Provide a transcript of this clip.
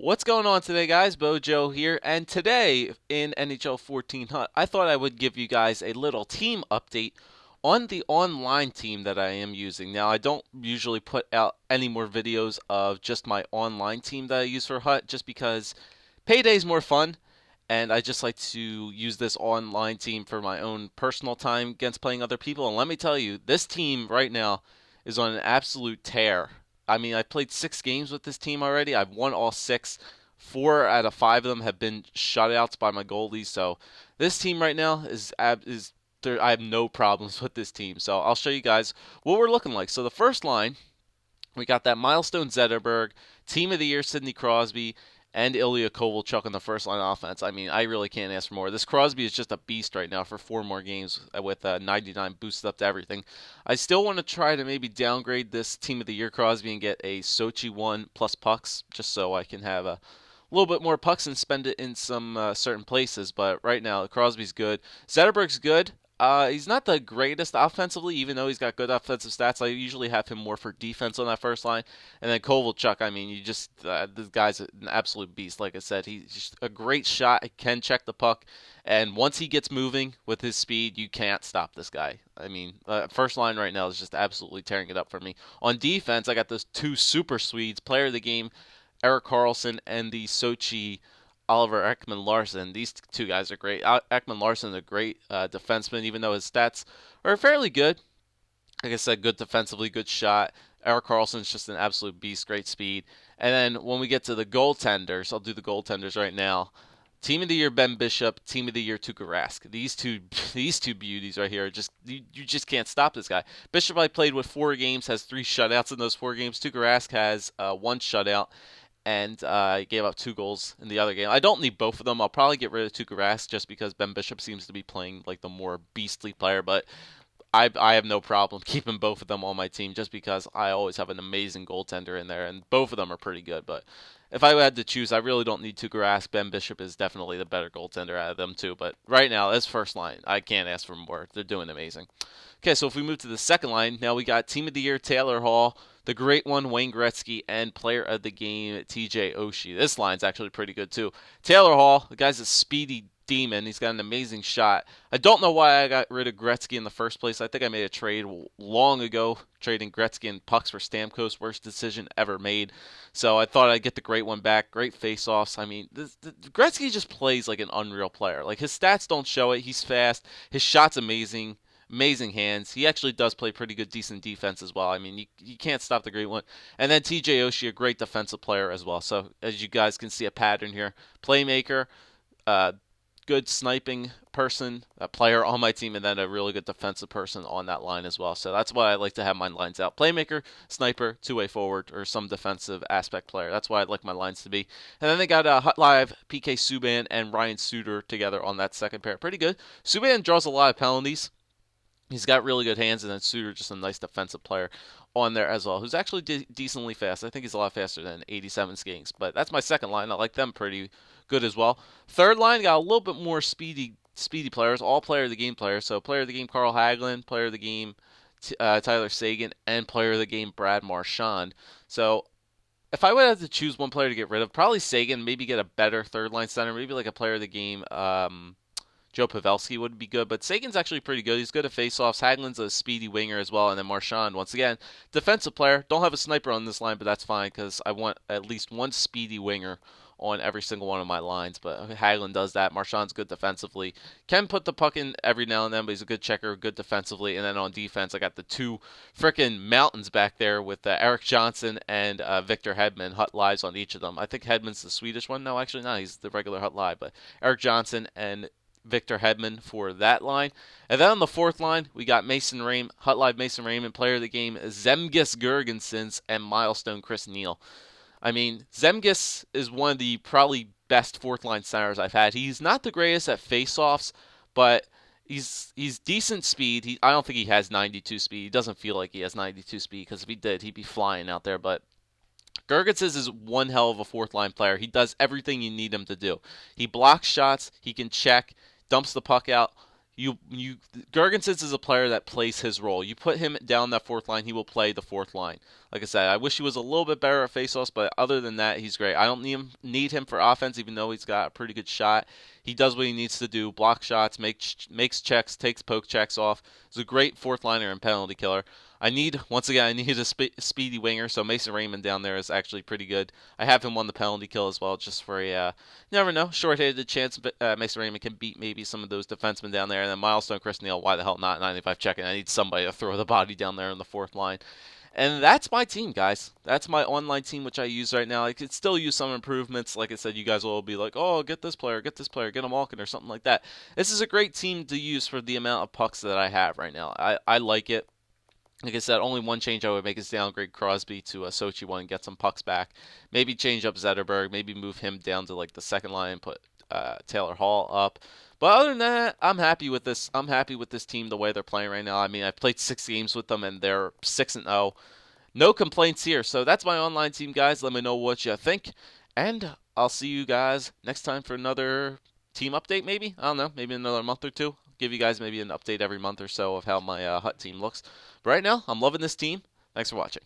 What's going on today, guys? BOJoeKO here, and today in NHL 14 Hut, I thought I would give you guys a little team update on the online team that I am using. Now, I don't usually put out any more videos of just my online team that I use for Hut, just because payday's more fun, and I just like to use this online team for my own personal time against playing other people. And let me tell you, this team right now is on an absolute tear. I mean, I played 6 games with this team already. I've won all 6. 4 out of 5 of them have been shutouts by my goalies. So this team right now is there. I have no problems with this team. So I'll show you guys what we're looking like. So the first line, we got that milestone Zetterberg, Team of the Year Sidney Crosby, and Ilya Kovalchuk on the first line offense. I mean, I really can't ask for more. This Crosby is just a beast right now for 4 more games with 99 boosted up to everything. I still want to try to maybe downgrade this Team of the Year Crosby and get a Sochi 1 plus pucks, just so I can have a little bit more pucks and spend it in some certain places. But right now, Crosby's good. Zetterberg's good. He's not the greatest offensively, even though he's got good offensive stats. I usually have him more for defense on that first line. And then Kovalchuk, I mean, this guy's an absolute beast. Like I said, he's just a great shot. He can check the puck. And once he gets moving with his speed, you can't stop this guy. I mean, first line right now is just absolutely tearing it up for me. On defense, I got those 2 super Swedes, player of the game, Erik Karlsson, and the Sochi Oliver Ekman Larson. These 2 guys are great. Ekman Larson is a great defenseman, even though his stats are fairly good. Like I said, good defensively, good shot. Erik Karlsson's just an absolute beast, great speed. And then when we get to the goaltenders, I'll do the goaltenders right now. Team of the year Ben Bishop, team of the year Tuukka Rask. These two these two beauties right here are just you just can't stop this guy. Bishop I played with 4 games, has 3 shutouts in those 4 games. Tuukka Rask has 1 shutout and gave up 2 goals in the other game. I don't need both of them. I'll probably get rid of Tuukka Rask just because Ben Bishop seems to be playing like the more beastly player, but I have no problem keeping both of them on my team just because I always have an amazing goaltender in there, and both of them are pretty good. But if I had to choose, I really don't need Tuukka Rask. Ben Bishop is definitely the better goaltender out of them too. But right now, this first line, I can't ask for more. They're doing amazing. Okay, so if we move to the second line, now we got Team of the Year Taylor Hall, the great one Wayne Gretzky, and Player of the Game TJ Oshie. This line's actually pretty good too. Taylor Hall, the guy's a speedy demon. He's got an amazing shot. I don't know why I got rid of Gretzky in the first place. I think I made a trade long ago, trading Gretzky and pucks for Stamkos. Worst decision ever made. So I thought I'd get the great one back. Great face-offs. I mean, Gretzky just plays like an unreal player. Like his stats don't show it. He's fast. His shot's amazing. Amazing hands. He actually does play pretty good, decent defense as well. I mean, you can't stop the great one. And then TJ Oshie, a great defensive player as well. So as you guys can see a pattern here, playmaker, uh, good sniping person, a player on my team, and then a really good defensive person on that line as well. So that's why I like to have my lines out. Playmaker, sniper, two-way forward, or some defensive aspect player. That's why I'd like my lines to be. And then they got Hut Live, PK Subban, and Ryan Suter together on that second pair. Pretty good. Subban draws a lot of penalties. He's got really good hands, and then Suter, just a nice defensive player on there as well, who's actually decently fast. I think he's a lot faster than 87 Skanks, but that's my second line. I like them pretty good as well. Third line got a little bit more speedy players, all player of the game players. So player of the game Carl Hagelin, player of the game Tyler Seguin, and player of the game Brad Marchand. So if I would have to choose one player to get rid of, probably Seguin. Maybe get a better third line center. Maybe like a player of the game. Joe Pavelski would be good, but Sagan's actually pretty good. He's good at faceoffs. Hagelin's a speedy winger as well, and then Marchand, once again, defensive player. Don't have a sniper on this line, but that's fine because I want at least one speedy winger on every single one of my lines. But Hagelin does that. Marchand's good defensively. Can put the puck in every now and then, but he's a good checker, good defensively. And then on defense, I got the 2 freaking mountains back there with Eric Johnson and Victor Hedman. Hut lives on each of them. I think Hedman's the Swedish one. No, actually, not. He's the regular Hut live, but Eric Johnson and Victor Hedman for that line. And then on the fourth line, we got Mason Raymond, Hut Live Mason Raymond, player of the game, Zemgus Girgensons, and Milestone Chris Neal. I mean, Zemgus is one of the probably best fourth line centers I've had. He's not the greatest at faceoffs, but he's decent speed. I don't think he has 92 speed. He doesn't feel like he has 92 speed because if he did, he'd be flying out there. But Girgensons is one hell of a fourth line player. He does everything you need him to do. He blocks shots. He can check, dumps the puck out. You Gergensons is a player that plays his role. You put him down that fourth line, he will play the fourth line. Like I said, I wish he was a little bit better at faceoffs, but other than that, he's great. I don't need him for offense, even though he's got a pretty good shot. He does what he needs to do: block shots, makes checks, takes poke checks off. He's a great fourth liner and penalty killer. Once again, I need a speedy winger, so Mason Raymond down there is actually pretty good. I have him on the penalty kill as well, just for a never know, short-handed chance Mason Raymond can beat maybe some of those defensemen down there. And then Milestone, Chris Neal, why the hell not 95 checking? I need somebody to throw the body down there in the fourth line. And that's my team, guys. That's my online team, which I use right now. I could still use some improvements. Like I said, you guys will be like, oh, get this player, get a Malkin or something like that. This is a great team to use for the amount of pucks that I have right now. I like it. Like I said, only one change I would make is downgrade Crosby to a Sochi one and get some pucks back. Maybe change up Zetterberg. Maybe move him down to like the second line and put Taylor Hall up. But other than that, I'm happy with this. I'm happy with this team the way they're playing right now. I mean, I've played 6 games with them and they're 6-0. No complaints here. So that's my online team, guys. Let me know what you think, and I'll see you guys next time for another team update. Maybe I don't know. Maybe another month or two. Give you guys maybe an update every month or so of how my Hut team looks. But right now, I'm loving this team. Thanks for watching.